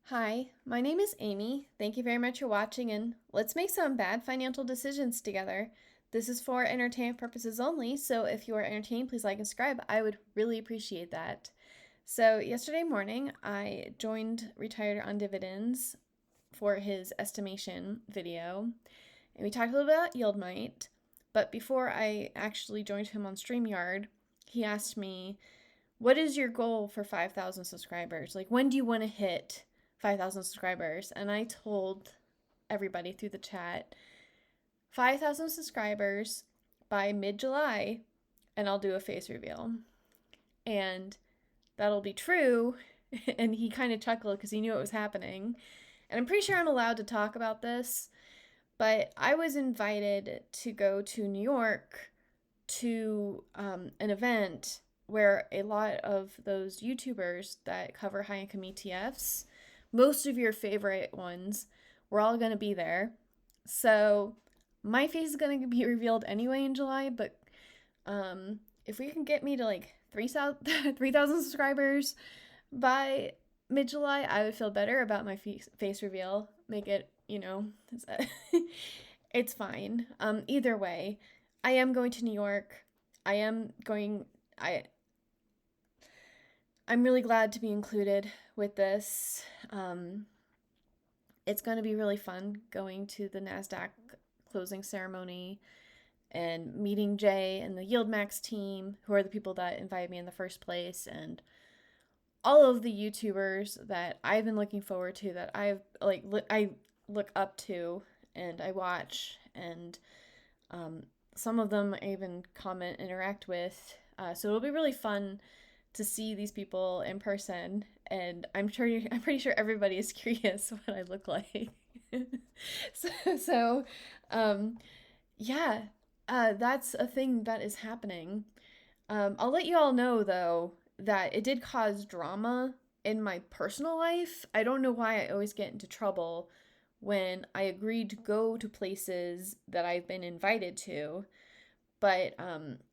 Hi, my name is Amy. Thank you very much for watching, and let's make some bad financial decisions together. This is for entertainment purposes only, so if you are entertained, please like and subscribe. I would really appreciate that. So, yesterday morning, I joined Retired on Dividends for his estimation video, and we talked a little bit about yield might. But before I actually joined him on StreamYard, he asked me, what is your goal for 5,000 subscribers? Like, when do you want to hit 5,000 subscribers? And I told everybody through the chat 5,000 subscribers by mid July, and I'll do a face reveal. And that'll be true. And he kind of chuckled because he knew it was happening. And I'm pretty sure I'm allowed to talk about this, but I was invited to go to New York to an event where a lot of those YouTubers that cover high income ETFs, most of your favorite ones, we're all going to be there. So my face is going to be revealed anyway in July, but if we can get me to like 3,000 subscribers by mid July, I would feel better about my face reveal. Make it, it's fine. Either way, I am going to New York. I am going. I'm really glad to be included with this. It's going to be really fun going to the NASDAQ closing ceremony and meeting Jay and the YieldMax team, who are the people that invited me in the first place, and all of the YouTubers that I've been looking forward to, that I look up to and I watch, and some of them I even comment, interact with. So it'll be really fun to see these people in person, and I'm pretty sure everybody is curious what I look like. so, yeah, that's a thing that is happening. I'll let you all know though that it did cause drama in my personal life. I don't know why I always get into trouble when I agreed to go to places that I've been invited to, but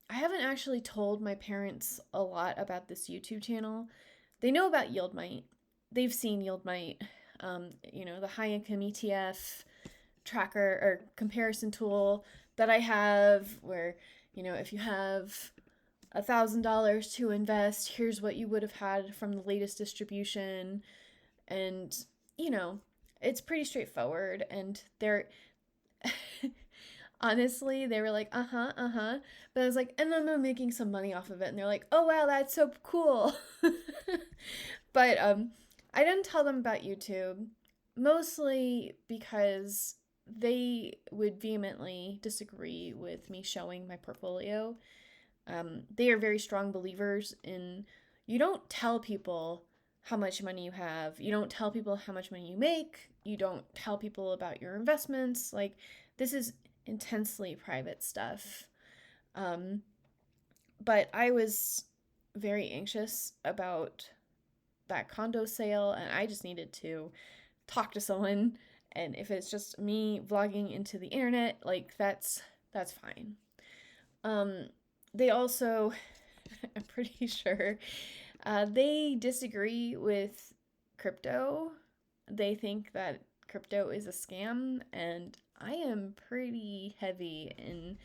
I haven't actually told my parents a lot about this YouTube channel. They know about YieldMight. They've seen YieldMight, the high income ETF tracker or comparison tool that I have, where, if you have $1,000 to invest, here's what you would have had from the latest distribution. And, it's pretty straightforward. And they're, honestly, they were like, uh huh. But I was like, and then I'm making some money off of it. And they're like, oh, wow, that's so cool. But I didn't tell them about YouTube, mostly because they would vehemently disagree with me showing my portfolio. They are very strong believers in, you don't tell people how much money you have. You don't tell people how much money you make. You don't tell people about your investments. Like, this is intensely private stuff. But I was very anxious about that condo sale, and I just needed to talk to someone. And if it's just me vlogging into the internet, like, that's fine. They also, I'm pretty sure, they disagree with crypto. They think that crypto is a scam, and I am pretty heavy in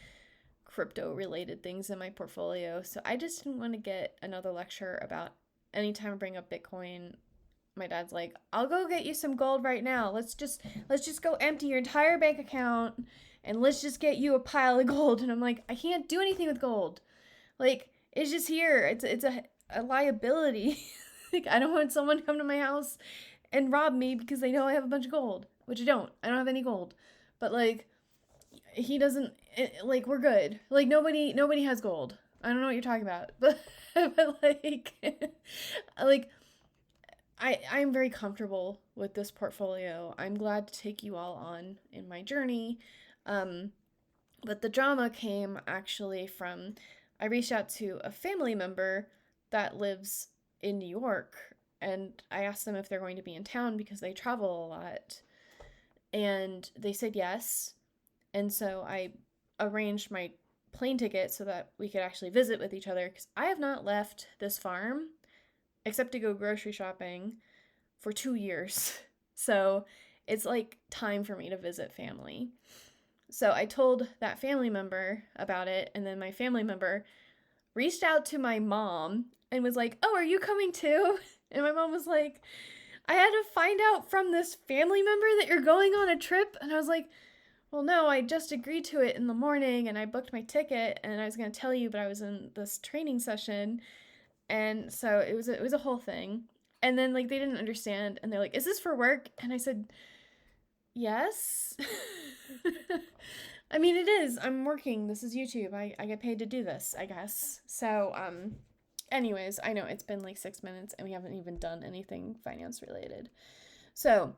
crypto related things in my portfolio. So I just didn't want to get another lecture about, anytime I bring up Bitcoin, my dad's like, "I'll go get you some gold right now. Let's just go empty your entire bank account and let's just get you a pile of gold." And I'm like, "I can't do anything with gold. Like, it's just here. It's a liability." Like, I don't want someone to come to my house and rob me because they know I have a bunch of gold, which I don't. I don't have any gold. But like, he doesn't, like, we're good. Like, nobody has gold. I don't know what you're talking about. But like, like, I'm very comfortable with this portfolio. I'm glad to take you all on in my journey. But the drama came actually from, I reached out to a family member that lives in New York, and I asked them if they're going to be in town because they travel a lot. And they said yes. And so I arranged my plane ticket so that we could actually visit with each other, because I have not left this farm except to go grocery shopping for 2 years. So it's like time for me to visit family. So I told that family member about it, and then my family member reached out to my mom and was like, "Oh, are you coming too?" And my mom was like, "I had to find out from this family member that you're going on a trip." And I was like, "Well, no, I just agreed to it in the morning and I booked my ticket and I was going to tell you, but I was in this training session." And so it was a whole thing. And then like they didn't understand and they're like, "Is this for work?" And I said, "Yes." I mean, it is. I'm working. This is YouTube. I get paid to do this, I guess. So, anyways, I know it's been like 6 minutes and we haven't even done anything finance related. So,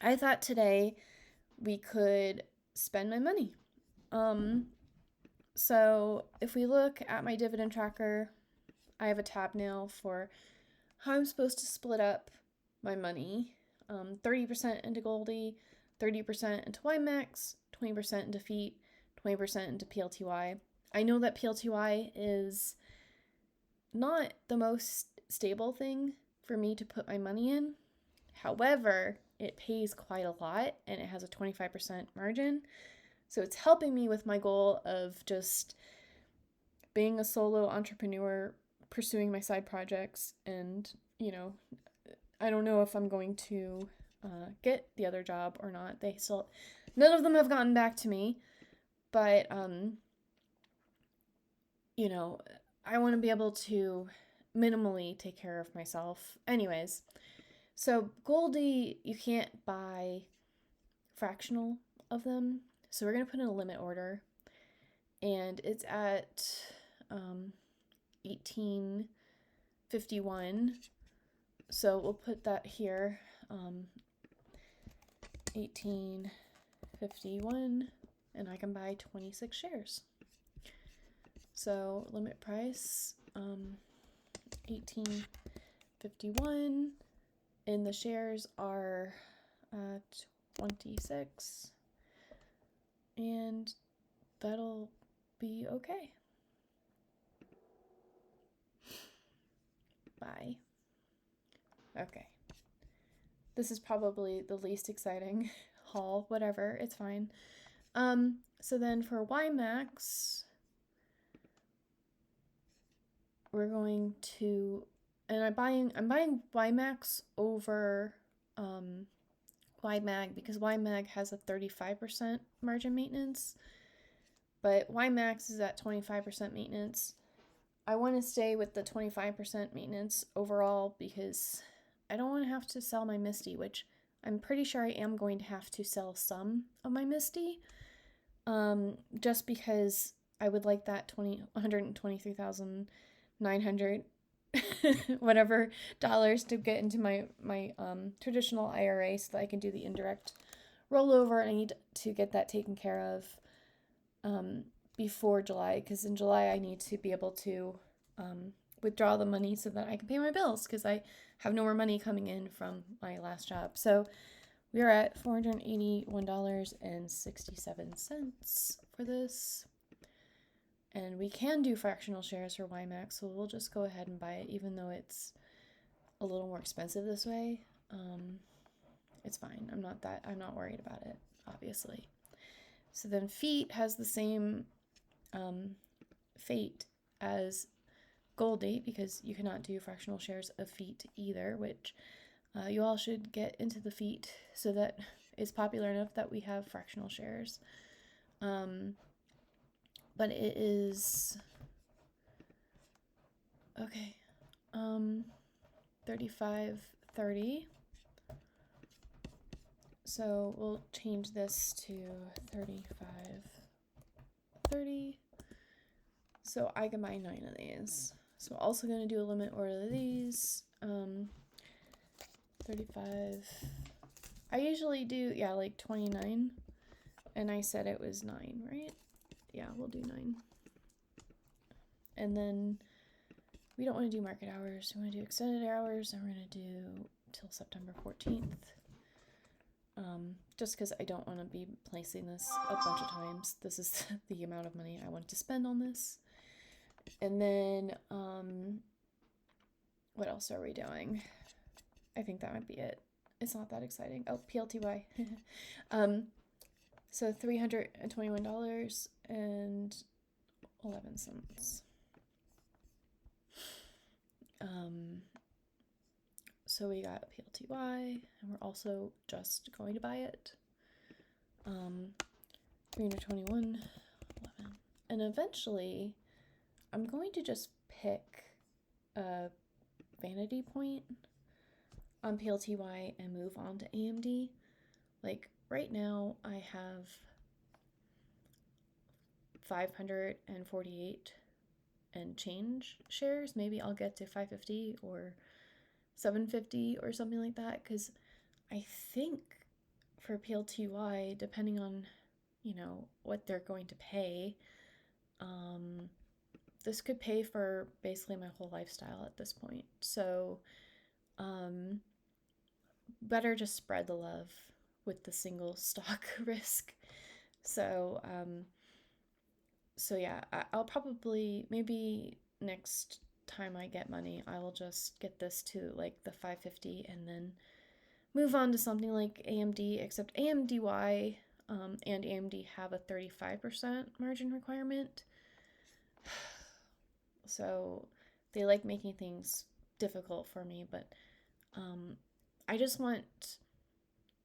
I thought today we could spend my money. So if we look at my dividend tracker, I have a tab now for how I'm supposed to split up my money. 30% into Goldie, 30% into YMAX, 20% into Feet, 20% into PLTY. I know that PLTY is not the most stable thing for me to put my money in. However, it pays quite a lot and it has a 25% margin. So it's helping me with my goal of just being a solo entrepreneur, pursuing my side projects, and, I don't know if I'm going to get the other job or not. None of them have gotten back to me, but, I want to be able to minimally take care of myself. Anyways, so Goldie, you can't buy fractional of them. So we're going to put in a limit order. And it's at 1851. So we'll put that here. 1851. And I can buy 26 shares. So limit price 1851. And the shares are 26. And that'll be okay. Bye. Okay. This is probably the least exciting haul. Whatever, it's fine. So then for YMAX, we're going to, and I'm buying YMAX over YMAG because YMAG has a 35% margin maintenance, but YMAX is at 25% maintenance. I want to stay with the 25% maintenance overall because I don't want to have to sell my Misty, which I'm pretty sure I am going to have to sell some of my Misty, just because I would like that 123,900 whatever dollars to get into my traditional IRA so that I can do the indirect rollover, and I need to get that taken care of before July, because in July I need to be able to withdraw the money so that I can pay my bills, because I have no more money coming in from my last job. So we are at $481.67 for this. And we can do fractional shares for YMAX, so we'll just go ahead and buy it, even though it's a little more expensive this way. It's fine. I'm not worried about it, obviously. So then Feet has the same fate as Goldie, because you cannot do fractional shares of Feet either, which you all should get into the Feet so that it's popular enough that we have fractional shares. But it is okay. 35.30. So we'll change this to 35.30. So I can buy 9 of these. So also going to do a limit order of these. 35. I usually do, like 29. And I said it was 9, right? Yeah, we'll do 9. And then we don't want to do market hours. We want to do extended hours, and we're going to do till September 14th. Just because I don't want to be placing this a bunch of times. This is the amount of money I want to spend on this. And then, what else are we doing? I think that might be it. It's not that exciting. Oh, PLTY. So $321.11. So we got PLTY, and we're also just going to buy it. 321.11. And eventually, I'm going to just pick a vanity point on PLTY and move on to AMD. Like right now, I have 548 and change shares. Maybe I'll get to 550 or 750 or something like that, because I think for PLTY, depending on, you know, what they're going to pay, this could pay for basically my whole lifestyle at this point. So better just spread the love with the single stock risk. So yeah, I'll probably, maybe next time I get money, I will just get this to like the 550 and then move on to something like AMD, except AMDY and AMD have a 35% margin requirement. So they like making things difficult for me, but I just want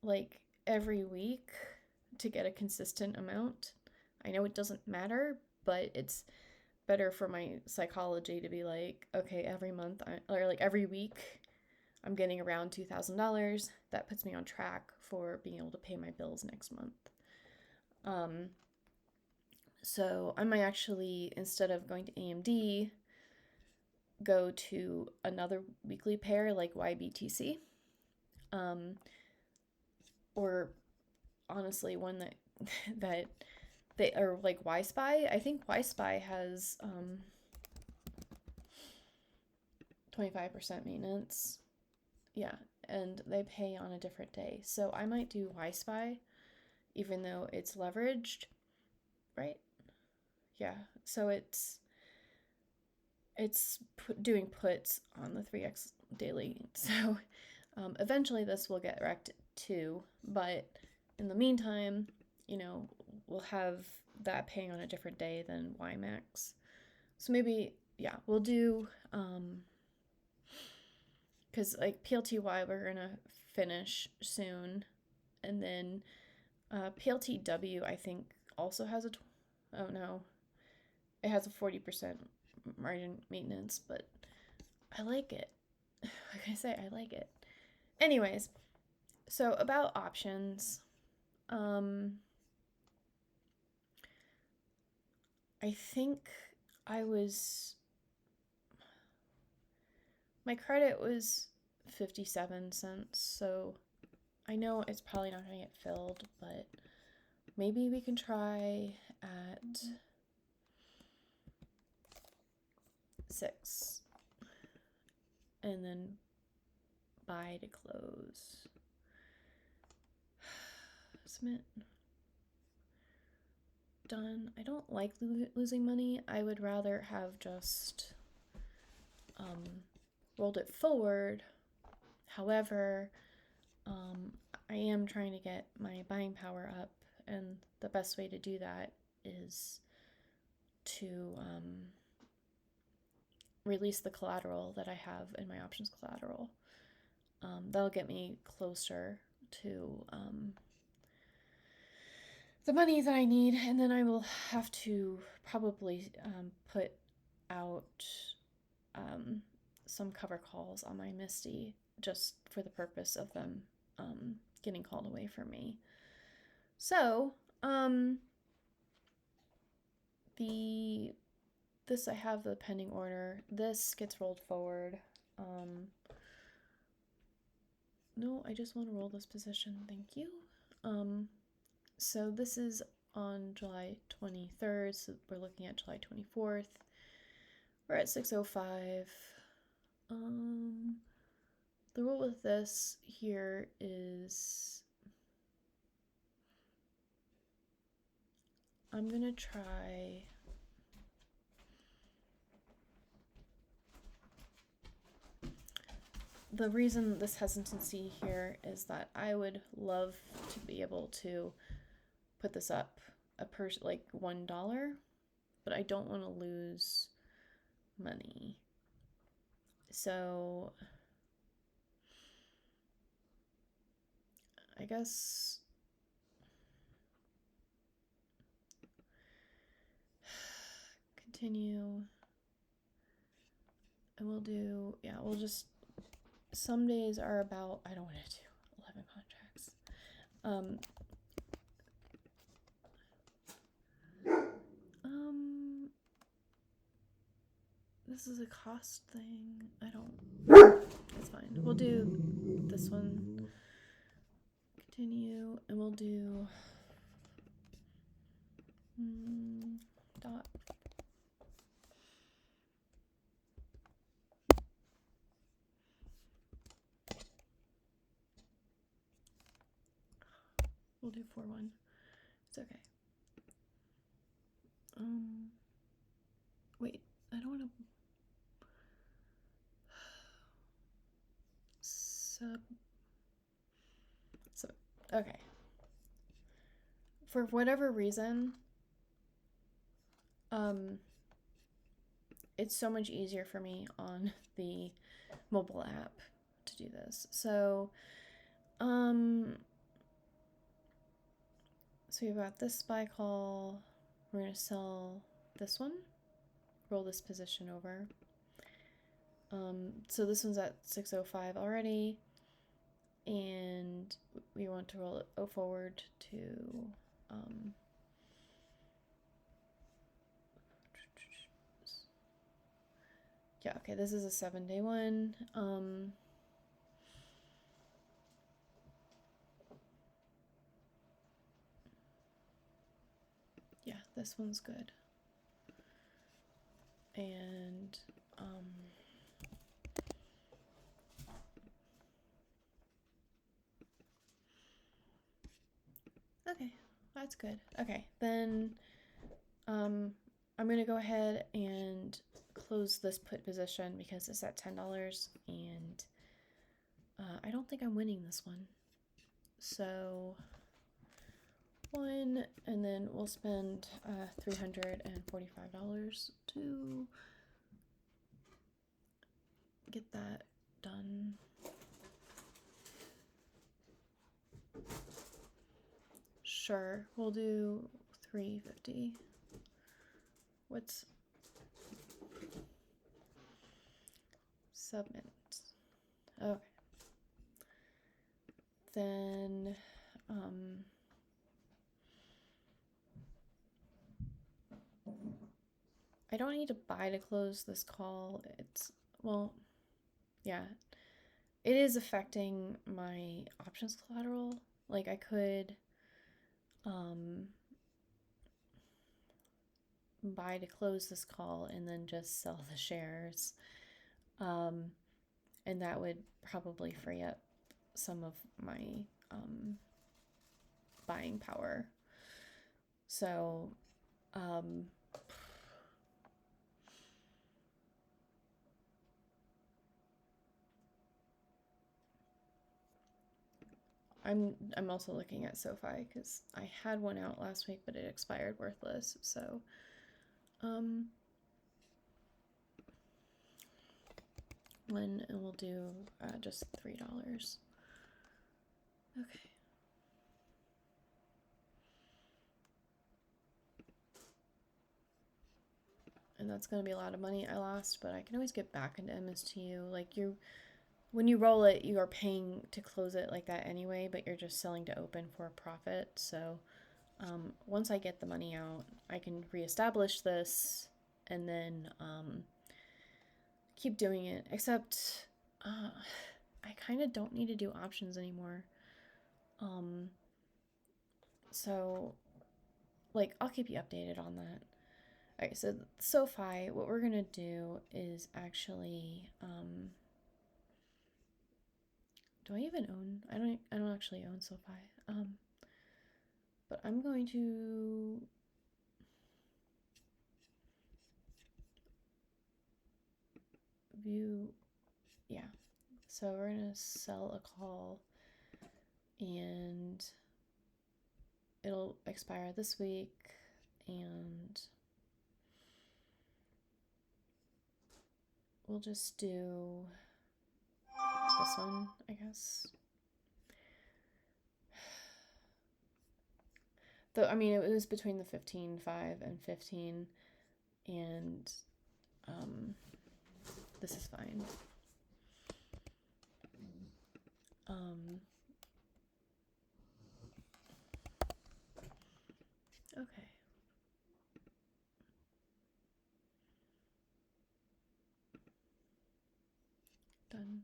like every week to get a consistent amount. I know it doesn't matter, but it's better for my psychology to be like, okay, every month or like every week I'm getting around $2,000. That puts me on track for being able to pay my bills next month. So I might actually, instead of going to AMD, go to another weekly pair like YBTC. Or honestly, one that they are like YSpy. I think YSpy has 25% maintenance. Yeah, and they pay on a different day. So I might do YSpy, even though it's leveraged, right? Yeah, so it's doing puts on the 3x daily. So eventually this will get wrecked too, but in the meantime, you know, we'll have that paying on a different day than YMAX. So maybe, yeah, we'll do, because like PLTY we're gonna finish soon, and then PLTW I think also has oh no, it has a 40% margin maintenance, but I like it. Like I say, I like it. Anyways, so about options, I think my credit was 57 cents, so I know it's probably not going to get filled, but maybe we can try at 6 and then buy to close. Submit. Done. I don't like losing money. I would rather have just rolled it forward. However, I am trying to get my buying power up, and the best way to do that is to release the collateral that I have in my options collateral. That'll get me closer to the money that I need, and then I will have to probably put out some cover calls on my Misty just for the purpose of them getting called away from me. So, this I have the pending order. This gets rolled forward. No, I just want to roll this position. Thank you. So this is on July 23rd, so we're looking at July 24th. We're at 6:05. The rule with this here is I'm gonna try the reason this hesitancy here is that I would love to be able to put this up like $1, but I don't want to lose money. So I guess continue, and we'll do, yeah, we'll just, some days are about, I don't want to do 11 contracts. This is a cost thing. I don't, it's fine. We'll do this one. Continue, and we'll do dot. We'll do 4-1. It's okay. Wait, I don't want to okay. For whatever reason, it's so much easier for me on the mobile app to do this. So we've got this buy call. We're going to sell this one, roll this position over. So this one's at 605 already, and we want to roll it forward to yeah, okay, this is a 7-day one. Yeah, this one's good. And okay, that's good. Okay, then I'm gonna go ahead and close this put position because it's at $10, and I don't think I'm winning this one. So one, and then we'll spend $345 to get that done. Sure, we'll do 350. What's submit? Okay. Then I don't need to buy to close this call. It's, well, yeah, it is affecting my options collateral. Like, I could buy to close this call and then just sell the shares, and that would probably free up some of my buying power. So I'm also looking at SoFi because I had one out last week, but it expired worthless. So and we'll do just $3. Okay. And that's going to be a lot of money I lost, but I can always get back into MSTU. Like, when you roll it, you are paying to close it like that anyway, but you're just selling to open for a profit. So once I get the money out, I can reestablish this and then keep doing it. Except I kind of don't need to do options anymore. So, like, I'll keep you updated on that. Alright, so SoFi, what we're gonna do is actually, do I even own? I don't actually own SoFi. But I'm going to view, yeah. So we're gonna sell a call, and it'll expire this week, and we'll just do this one, I guess. Though, I mean, it was between the 15.5 and 15, and this is fine. Okay. Done.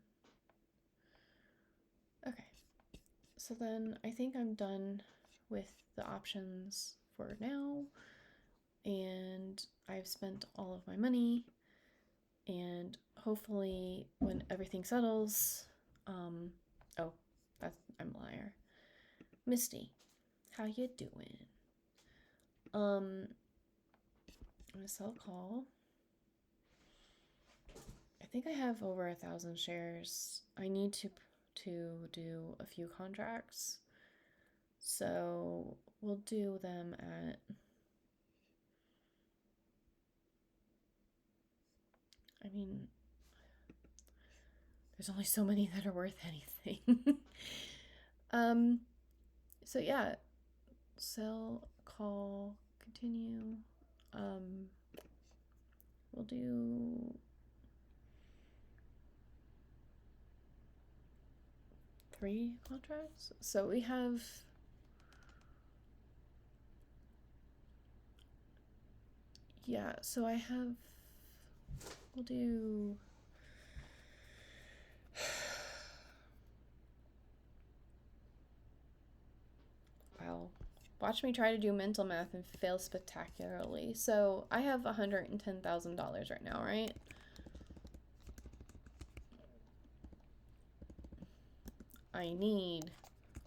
Okay. So then I think I'm done with the options for now, and I've spent all of my money, and hopefully when everything settles, oh, I'm a liar. Misty, how you doing? I'm gonna sell a call. I think I have over 1,000 shares. I need to do a few contracts, so we'll do them at, I mean, there's only so many that are worth anything. So yeah, sell, call, continue. We'll do 3 contracts. So we have, yeah, so I have, we'll do, wow, watch me try to do mental math and fail spectacularly. So I have $110,000 right now, right? I need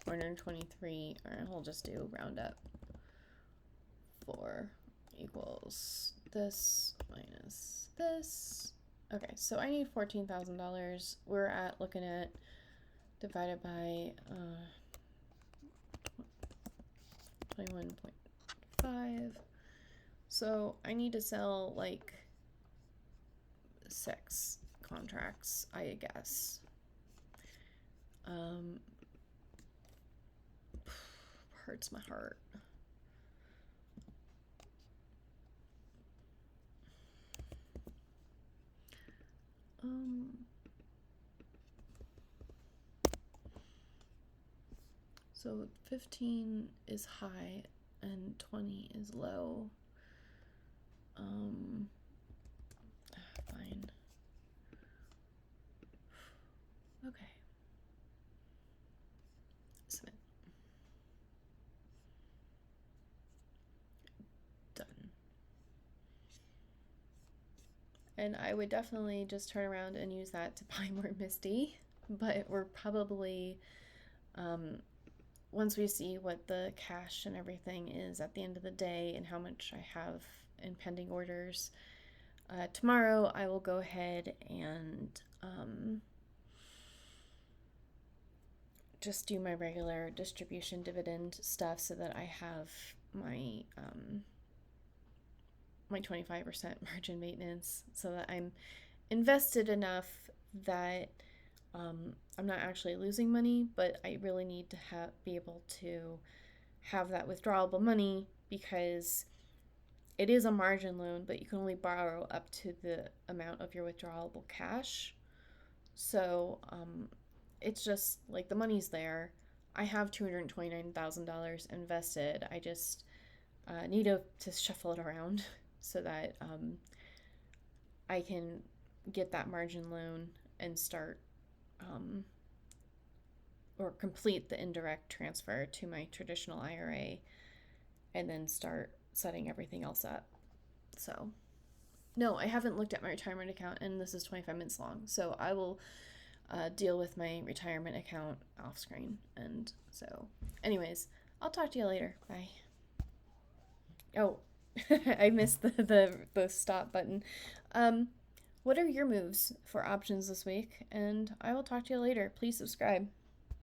123, or we'll just do round up. 4 equals this minus this. Okay, so I need $14,000. We're at, looking at, divided by 21.5. So I need to sell like 6 contracts, I guess. Hurts my heart. So 15 is high and 20 is low. Fine. Okay. Submit. Done. And I would definitely just turn around and use that to buy more Misty, but we're probably, once we see what the cash and everything is at the end of the day and how much I have in pending orders, tomorrow I will go ahead and just do my regular distribution dividend stuff so that I have my my 25% margin maintenance, so that I'm invested enough that I'm not actually losing money, but I really need to be able to have that withdrawable money, because it is a margin loan, but you can only borrow up to the amount of your withdrawable cash. So it's just like the money's there. I have $229,000 invested. I just need to shuffle it around so that I can get that margin loan and start or complete the indirect transfer to my traditional IRA, and then start setting everything else up. So, no, I haven't looked at my retirement account, and this is 25 minutes long. So I will deal with my retirement account off screen. And so, anyways, I'll talk to you later. Bye. Oh, I missed the stop button. what are your moves for options this week? And I will talk to you later. Please subscribe.